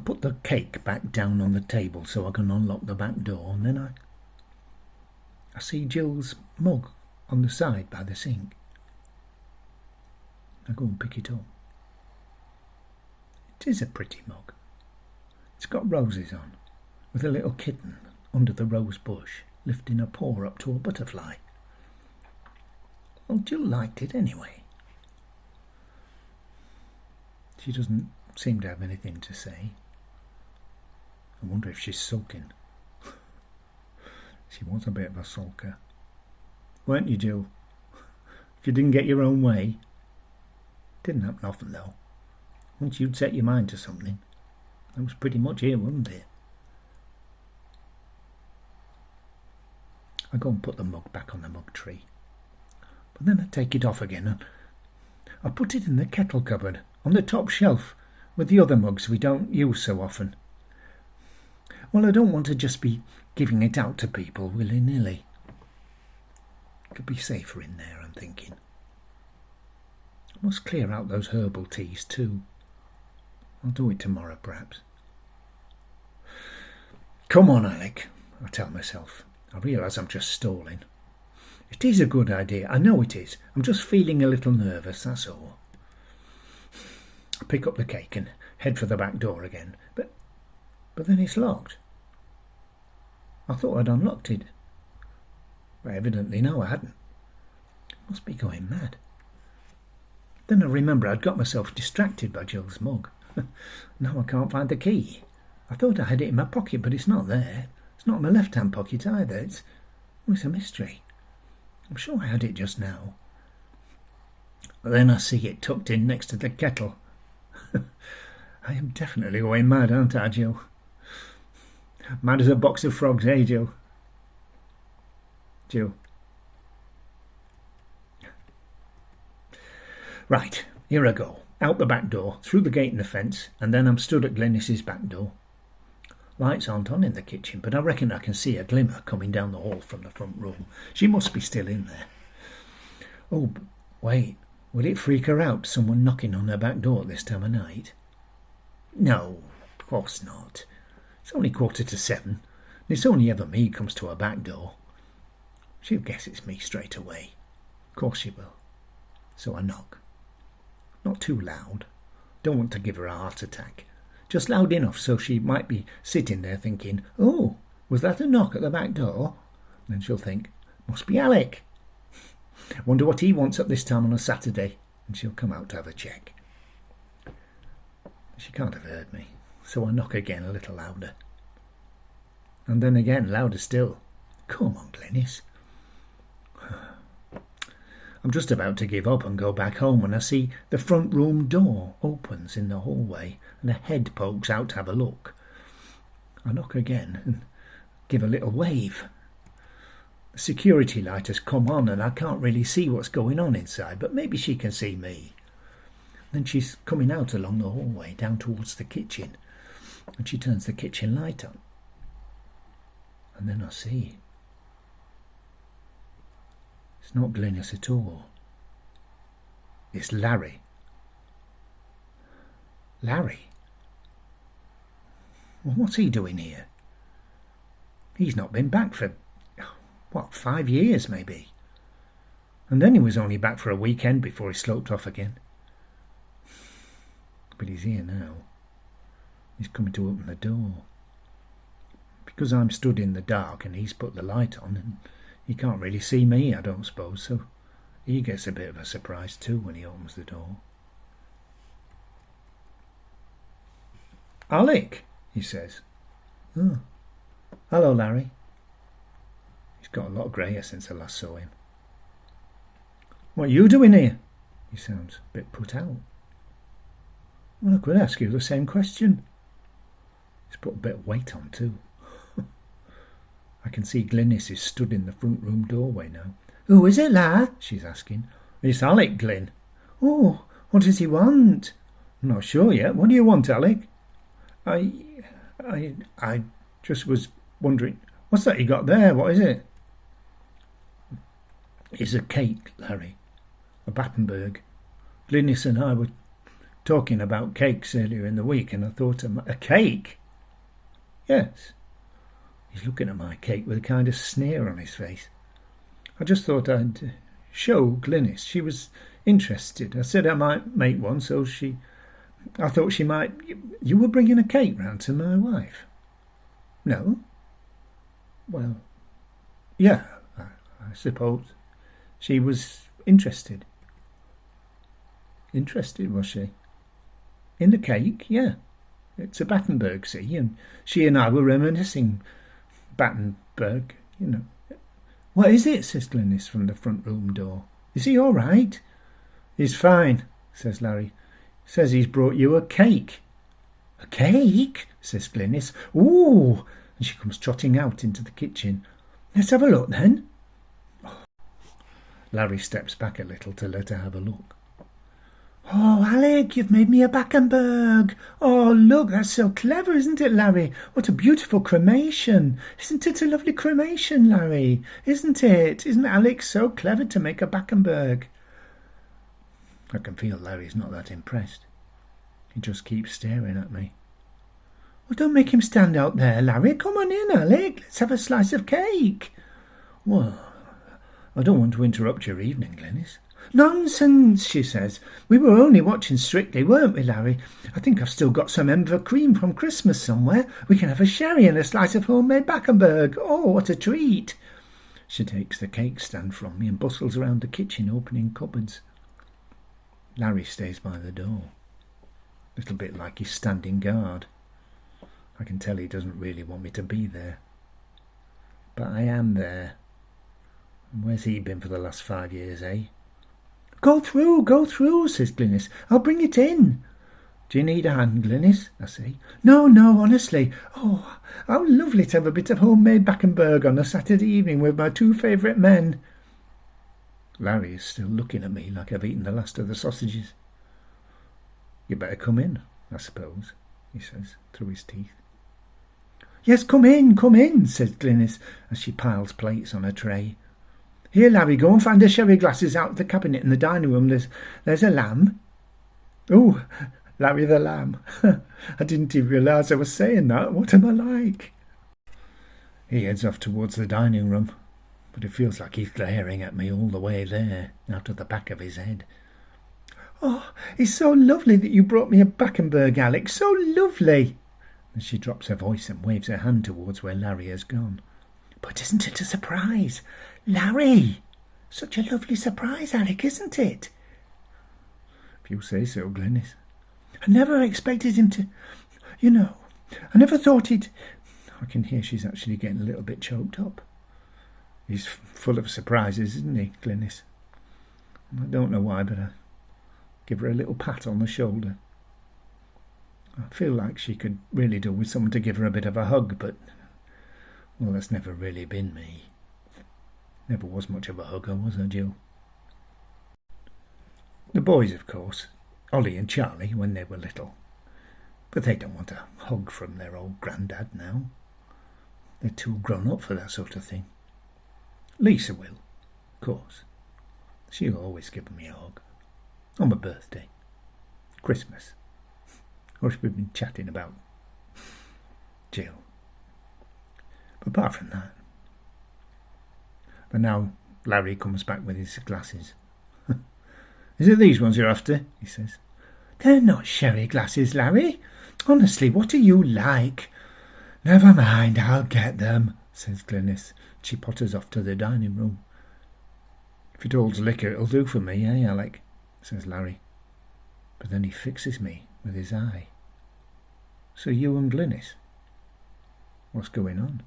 put the cake back down on the table so I can unlock the back door, and then I see Jill's mug on the side by the sink. I go and pick it up. It is a pretty mug. It's got roses on, with a little kitten under the rose bush, lifting a paw up to a butterfly. Well, Jill liked it anyway. She doesn't seem to have anything to say. I wonder if she's sulking. She was a bit of a sulker. Weren't you, Jill? If you didn't get your own way. Didn't happen often, though. Once you'd set your mind to something, that was pretty much it, wasn't it? I go and put the mug back on the mug tree. But then I take it off again and I put it in the kettle cupboard on the top shelf with the other mugs we don't use so often. Well, I don't want to just be giving it out to people willy-nilly. Could be safer in there, I'm thinking. I must clear out those herbal teas too. I'll do it tomorrow, perhaps. Come on, Alec, I tell myself. I realise I'm just stalling. It is a good idea, I know it is. I'm just feeling a little nervous, that's all. I pick up the cake and head for the back door again, but then it's locked. I thought I'd unlocked it, but evidently no, I hadn't. I must be going mad. Then I remember I'd got myself distracted by Jill's mug. Now I can't find the key. I thought I had it in my pocket, but it's not there. It's not in my left-hand pocket either. It's a mystery. I'm sure I had it just now. But then I see it tucked in next to the kettle. I am definitely going mad, aren't I, Jill? Mad as a box of frogs, eh, Jill? Jill. Right, here I go. Out the back door, through the gate and the fence, and then I'm stood at Glynis's back door. Lights aren't on in the kitchen, but I reckon I can see a glimmer coming down the hall from the front room. She must be still in there. Oh, wait, will it freak her out, someone knocking on her back door at this time of night? No, of course not. It's only 7:15, and it's only ever me comes to her back door. She'll guess it's me straight away. Of course she will. So I knock. Not too loud. Don't want to give her a heart attack. Just loud enough so she might be sitting there thinking, oh, was that a knock at the back door? And then she'll think, must be Alec. Wonder what he wants at this time on a Saturday. And she'll come out to have a check. She can't have heard me, so I knock again a little louder. And then again, louder still. Come on, Glynis. I'm just about to give up and go back home when I see the front room door opens in the hallway and a head pokes out to have a look. I knock again and give a little wave. The security light has come on and I can't really see what's going on inside, but maybe she can see me. Then she's coming out along the hallway down towards the kitchen and she turns the kitchen light on. And then I see it's not Glynis at all. It's Larry. Larry? Well, what's he doing here? He's not been back for, 5 years maybe? And then he was only back for a weekend before he sloped off again. But he's here now. He's coming to open the door. Because I'm stood in the dark and he's put the light on and he can't really see me, I don't suppose, so he gets a bit of a surprise too when he opens the door. Alec, he says. Oh, hello, Larry. He's got a lot of grey hair since I last saw him. What are you doing here? He sounds a bit put out. Well, I could ask you the same question. He's put a bit of weight on too. I can see Glynis is stood in the front room doorway now. Who is it, La? She's asking. It's Alec, Glyn. Oh, what does he want? I'm not sure yet. What do you want, Alec? I just was wondering. What's that you got there? What is it? It's a cake, Larry. A Battenberg. Glynis and I were talking about cakes earlier in the week, and I thought, a cake? Yes. He's looking at my cake with a kind of sneer on his face. I just thought I'd show Glynis. She was interested. I said I might make one, so I thought she might. You were bringing a cake round to my wife? No? Well, yeah, I suppose. She was interested. Interested, was she? In the cake, yeah. It's a Battenberg, see, and she and I were reminiscing Battenberg, you know. What is it? Says Glynis from the front room door. Is he all right? He's fine, says Larry. Says he's brought you a cake. A cake? Says Glynis. Ooh! And she comes trotting out into the kitchen. Let's have a look then. Larry steps back a little to let her have a look. Oh, Alec, you've made me a Battenberg. Oh, look, that's so clever, isn't it, Larry? What a beautiful cremation. Isn't it a lovely cremation, Larry? Isn't it? Isn't Alec so clever to make a Battenberg? I can feel Larry's not that impressed. He just keeps staring at me. Well, don't make him stand out there, Larry. Come on in, Alec. Let's have a slice of cake. Well, I don't want to interrupt your evening, Glynis. Nonsense, she says. We were only watching Strictly, weren't we, Larry? I think I've still got some Enver cream from Christmas somewhere. We can have a sherry and a slice of homemade Battenberg. Oh, what a treat. She takes the cake stand from me and bustles around the kitchen, opening cupboards. Larry stays by the door, a little bit like he's standing guard. I can tell he doesn't really want me to be there. But I am there. And where's he been for the last 5 years, eh? Go through, says Glynis. I'll bring it in. Do you need a hand, Glynis? I say. No, honestly. Oh, how lovely to have a bit of homemade Battenberg on a Saturday evening with my 2 favourite men. Larry is still looking at me like I've eaten the last of the sausages. You better come in, I suppose, he says through his teeth. Yes, come in, says Glynis as she piles plates on a tray. Here, Larry, go and find the sherry glasses out of the cabinet in the dining room. There's a lamb. Oh, Larry the lamb. I didn't even realise I was saying that. What am I like? He heads off towards the dining room, but it feels like he's glaring at me all the way there, out of the back of his head. Oh, it's so lovely that you brought me a Battenberg, Alec. So lovely. And she drops her voice and waves her hand towards where Larry has gone. But isn't it a surprise? Larry! Such a lovely surprise, Alec, isn't it? If you say so, Glynis. I never expected him to... I never thought he'd... I can hear she's actually getting a little bit choked up. He's full of surprises, isn't he, Glynis? I don't know why, but I give her a little pat on the shoulder. I feel like she could really do with someone to give her a bit of a hug, but... Well, that's never really been me. Never was much of a hugger, was I, Jill? The boys, of course, Ollie and Charlie, when they were little. But they don't want a hug from their old grandad now. They're too grown up for that sort of thing. Lisa will, of course. She'll always give me a hug. On my birthday. Christmas. What we've been chatting about. Jill. But apart from that. But now Larry comes back with his glasses. Is it these ones you're after? He says. They're not sherry glasses, Larry. Honestly, what are you like? Never mind, I'll get them, says Glynis. She potters off to the dining room. If it holds liquor, it'll do for me, eh, Alec? Says Larry. But then he fixes me with his eye. So you and Glynis? What's going on?